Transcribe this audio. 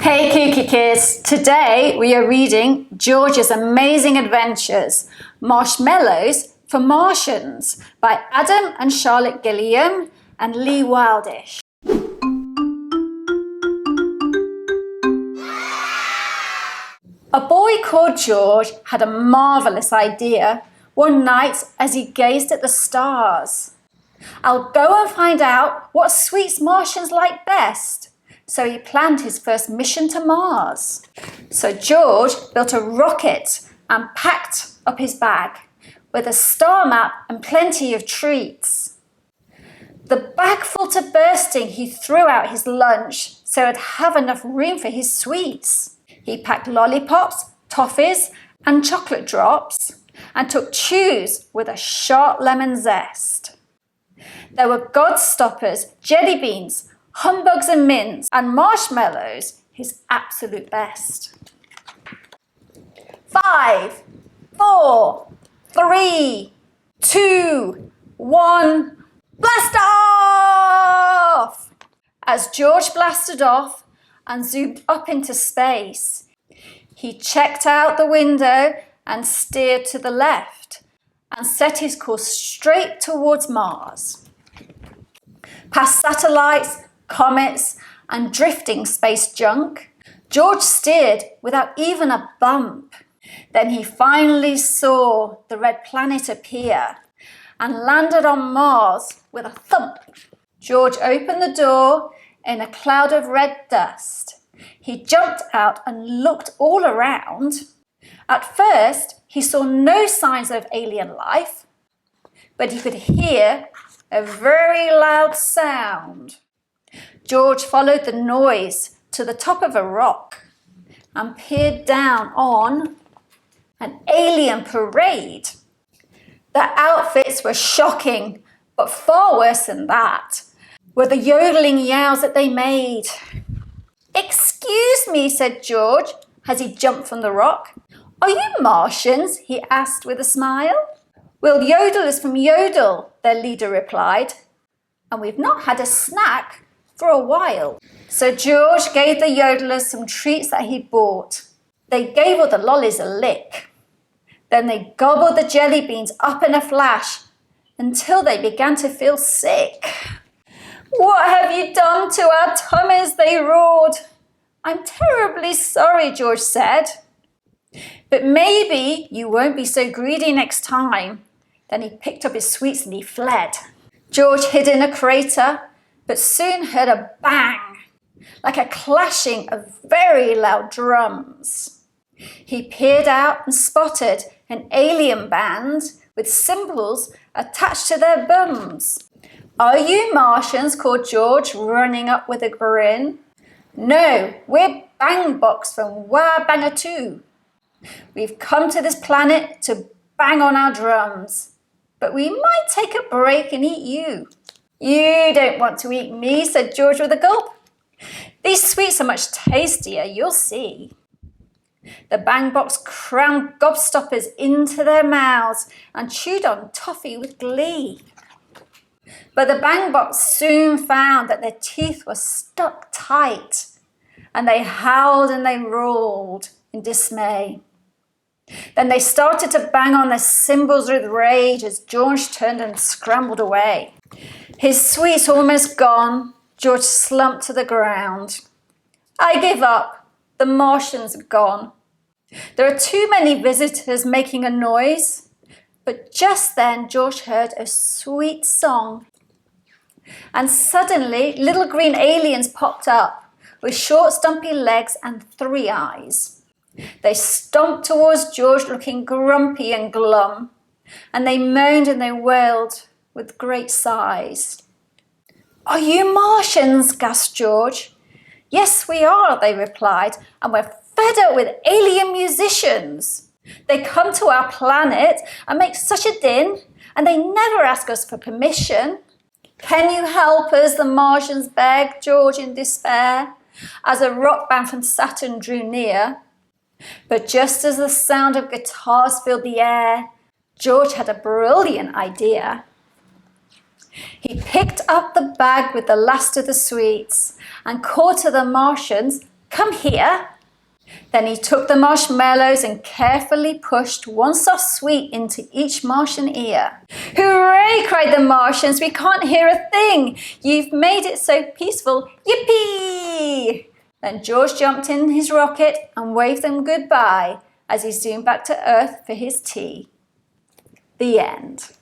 Hey Kooky kids, today we are reading George's Amazing Adventures, Marshmallows for Martians by Adam and Charlotte Guillain and Lee Wildish. A boy called George had a marvellous idea one night as he gazed at the stars. I'll go and find out what sweets Martians like best. So he planned his first mission to Mars. So George built a rocket and packed up his bag with a star map and plenty of treats. The bag full to bursting, he threw out his lunch so he'd have enough room for his sweets. He packed lollipops, toffees and chocolate drops and took chews with a sharp lemon zest. There were Godstoppers, jelly beans, humbugs and mints, and marshmallows, his absolute best. 5, 4, 3, 2, 1, blast off! As George blasted off and zoomed up into space, he checked out the window and steered to the left and set his course straight towards Mars. Past satellites, comets and drifting space junk, George steered without even a bump. Then he finally saw the red planet appear and landed on Mars with a thump. George opened the door in a cloud of red dust. He jumped out and looked all around. At first, he saw no signs of alien life, but he could hear a very loud sound. George followed the noise to the top of a rock and peered down on an alien parade. Their outfits were shocking, but far worse than that were the yodeling yows that they made. "Excuse me," said George as he jumped from the rock. "Are you Martians?" he asked with a smile. "We're yodelers from Yodel," their leader replied, "and we've not had a snack for a while." So George gave the yodelers some treats that he'd bought. They gave all the lollies a lick. Then they gobbled the jelly beans up in a flash until they began to feel sick. "What have you done to our tummies?" they roared. "I'm terribly sorry," George said. "But maybe you won't be so greedy next time." Then he picked up his sweets and he fled. George hid in a crater, but soon heard a bang, like a clashing of very loud drums. He peered out and spotted an alien band with cymbals attached to their bums. "Are you Martians?" called George, running up with a grin. "No, we're Bang Box from Wah-Bangatu. We've come to this planet to bang on our drums, but we might take a break and eat you." "You don't want to eat me," said George with a gulp. "These sweets are much tastier, you'll see." The Bang Box crammed Gobstoppers into their mouths and chewed on toffee with glee. But the Bang Box soon found that their teeth were stuck tight, and they howled and they rolled in dismay. Then they started to bang on their cymbals with rage as George turned and scrambled away. His sweets almost gone, George slumped to the ground. "I give up. The Martians are gone. There are too many visitors making a noise." But just then George heard a sweet song. And suddenly little green aliens popped up with short stumpy legs and 3 eyes. They stomped towards George looking grumpy and glum, and they moaned and they wailed with great sighs. "Are you Martians?" gasped George. "Yes, we are," they replied, "and we're fed up with alien musicians. They come to our planet and make such a din, and they never ask us for permission." "Can you help us?" the Martians begged George in despair, as a rock band from Saturn drew near. But just as the sound of guitars filled the air, George had a brilliant idea. He picked up the bag with the last of the sweets and called to the Martians, Come here. Then he took the marshmallows and carefully pushed one soft sweet into each Martian ear. Hooray, cried the Martians, we can't hear a thing. You've made it so peaceful, yippee! Then George jumped in his rocket and waved them goodbye as he zoomed back to Earth for his tea. The end.